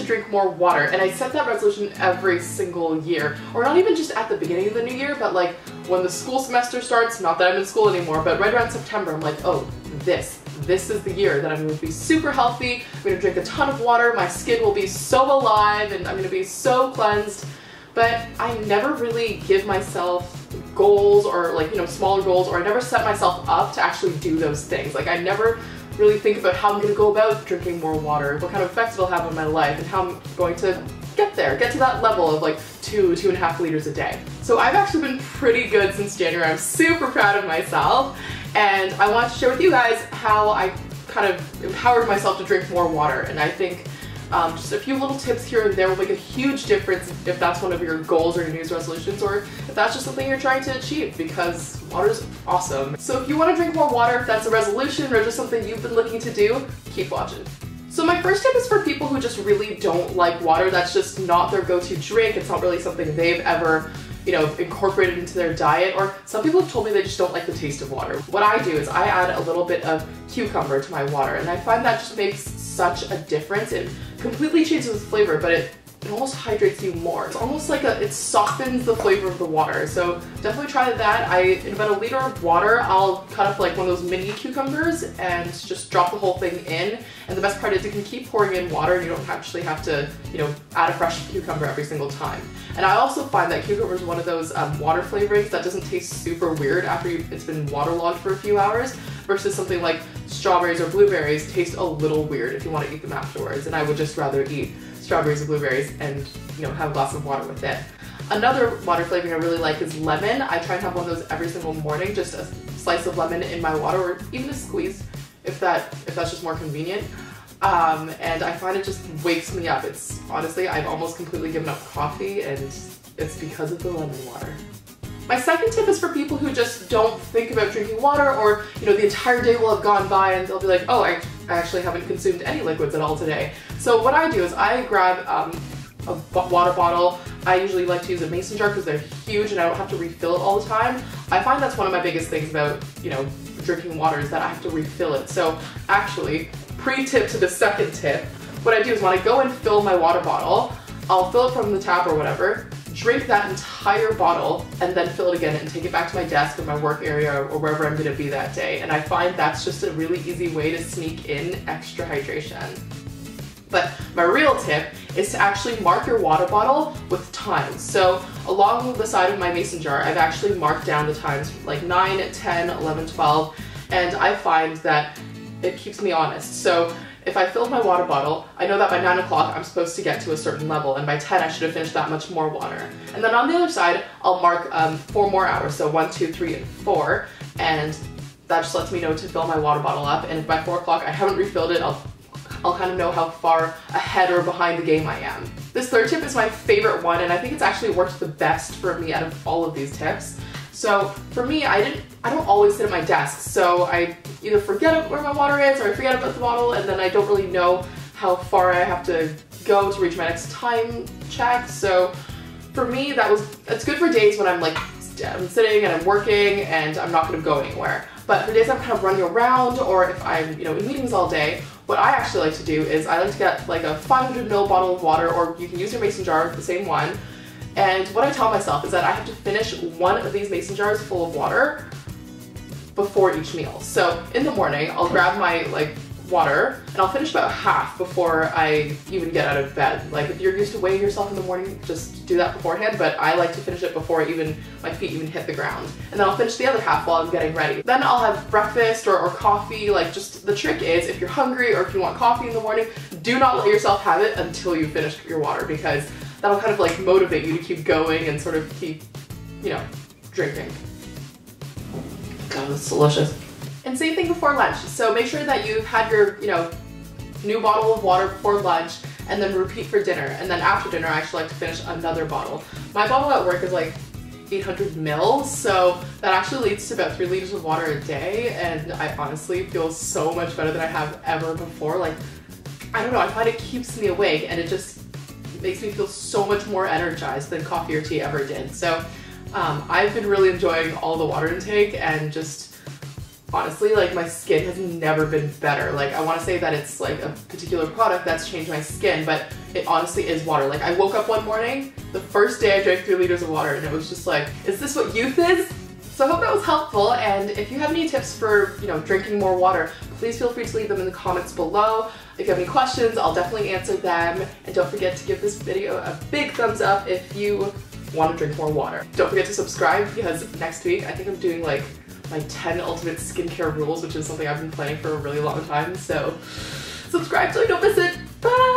to drink more water, and I set that resolution every single year, or not even just at the beginning of the new year, but like when the school semester starts, not that I'm in school anymore, but right around September, I'm like, oh, this is the year that I'm going to be super healthy, I'm going to drink a ton of water, my skin will be so alive, and I'm going to be so cleansed. But I never really give myself goals or like, you know, smaller goals, or I never set myself up to actually do those things. Like I never really think about how I'm going to go about drinking more water, what kind of effects it'll have on my life, and how I'm going to get to that level of like 2.5 liters a day. So I've actually been pretty good since January. I'm super proud of myself, and I want to share with you guys how I kind of empowered myself to drink more water. And I think just a few little tips here and there will make a huge difference if that's one of your goals or your New Year's resolutions, or if that's just something you're trying to achieve, because water's awesome. So if you want to drink more water, if that's a resolution or just something you've been looking to do, keep watching. So my first tip is for people who just really don't like water. That's just not their go-to drink. It's not really something they've ever, you know, incorporated into their diet, or some people have told me they just don't like the taste of water. What I do is I add a little bit of cucumber to my water, and I find that just makes such a difference. It completely changes the flavor, but it almost hydrates you more. It's almost like it softens the flavor of the water. So definitely try that. In about a liter of water, I'll cut up like one of those mini cucumbers and just drop the whole thing in. And the best part is you can keep pouring in water and you don't actually have to, you know, add a fresh cucumber every single time. And I also find that cucumber is one of those water flavorings that doesn't taste super weird after it's been waterlogged for a few hours, versus something like strawberries or blueberries taste a little weird if you want to eat them afterwards. And I would just rather eat strawberries or blueberries and, you know, have a glass of water with it. Another water flavoring I really like is lemon. I try and have one of those every single morning, just a slice of lemon in my water, or even a squeeze if that's just more convenient. And I find it just wakes me up. It's honestly, I've almost completely given up coffee, and it's because of the lemon water. My second tip is for people who just don't think about drinking water, or, you know, the entire day will have gone by and they'll be like, oh, I actually haven't consumed any liquids at all today. So what I do is I grab a water bottle. I usually like to use a mason jar because they're huge and I don't have to refill it all the time. I find that's one of my biggest things about, you know, drinking water, is that I have to refill it. So actually, pre-tip to the second tip, what I do is when I go and fill my water bottle, I'll fill it from the tap or whatever, drink that entire bottle, and then fill it again and take it back to my desk or my work area or wherever I'm going to be that day. And I find that's just a really easy way to sneak in extra hydration. But my real tip is to actually mark your water bottle with times. So along the side of my mason jar, I've actually marked down the times like 9, 10, 11, 12, and I find that it keeps me honest. So if I filled my water bottle, I know that by 9 o'clock I'm supposed to get to a certain level, and by 10 I should have finished that much more water. And then on the other side, I'll mark 4 more hours, so 1, 2, 3, and 4, and that just lets me know to fill my water bottle up. And if by 4 o'clock I haven't refilled it, I'll kind of know how far ahead or behind the game I am. This third tip is my favorite one, and I think it's actually worked the best for me out of all of these tips. So for me, I don't always sit at my desk, so I either forget where my water is, or I forget about the bottle, and then I don't really know how far I have to go to reach my next time check. So for me, it's good for days when I'm sitting and I'm working and I'm not going to go anywhere. But for days I'm kind of running around, or if I'm, you know, in meetings all day, what I actually like to do is I like to get like a 500 ml bottle of water, or you can use your mason jar, the same one. And what I tell myself is that I have to finish one of these mason jars full of water before each meal. So in the morning, I'll grab my water and I'll finish about half before I even get out of bed. Like if you're used to weighing yourself in the morning, just do that beforehand, but I like to finish it before my feet even hit the ground. And then I'll finish the other half while I'm getting ready. Then I'll have breakfast or coffee. Just the trick is, if you're hungry or if you want coffee in the morning, do not let yourself have it until you finish your water, because that'll kind of motivate you to keep going and sort of keep, you know, drinking. God, that's delicious. And same thing before lunch. So make sure that you've had your, you know, new bottle of water before lunch, and then repeat for dinner. And then after dinner, I actually like to finish another bottle. My bottle at work is like 800 mils, so that actually leads to about 3 liters of water a day, and I honestly feel so much better than I have ever before. I don't know, I find it keeps me awake, and it just makes me feel so much more energized than coffee or tea ever did. So I've been really enjoying all the water intake, and just honestly, like my skin has never been better. Like I want to say that it's like a particular product that's changed my skin, but it honestly is water. Like I woke up one morning, the first day I drank 3 liters of water, and it was just like, is this what youth is? So I hope that was helpful, and if you have any tips for, you know, drinking more water, please feel free to leave them in the comments below. If you have any questions, I'll definitely answer them, and don't forget to give this video a big thumbs up if you want to drink more water. Don't forget to subscribe, because next week I think I'm doing like my 10 ultimate skincare rules, which is something I've been planning for a really long time, so subscribe so you don't miss it. Bye!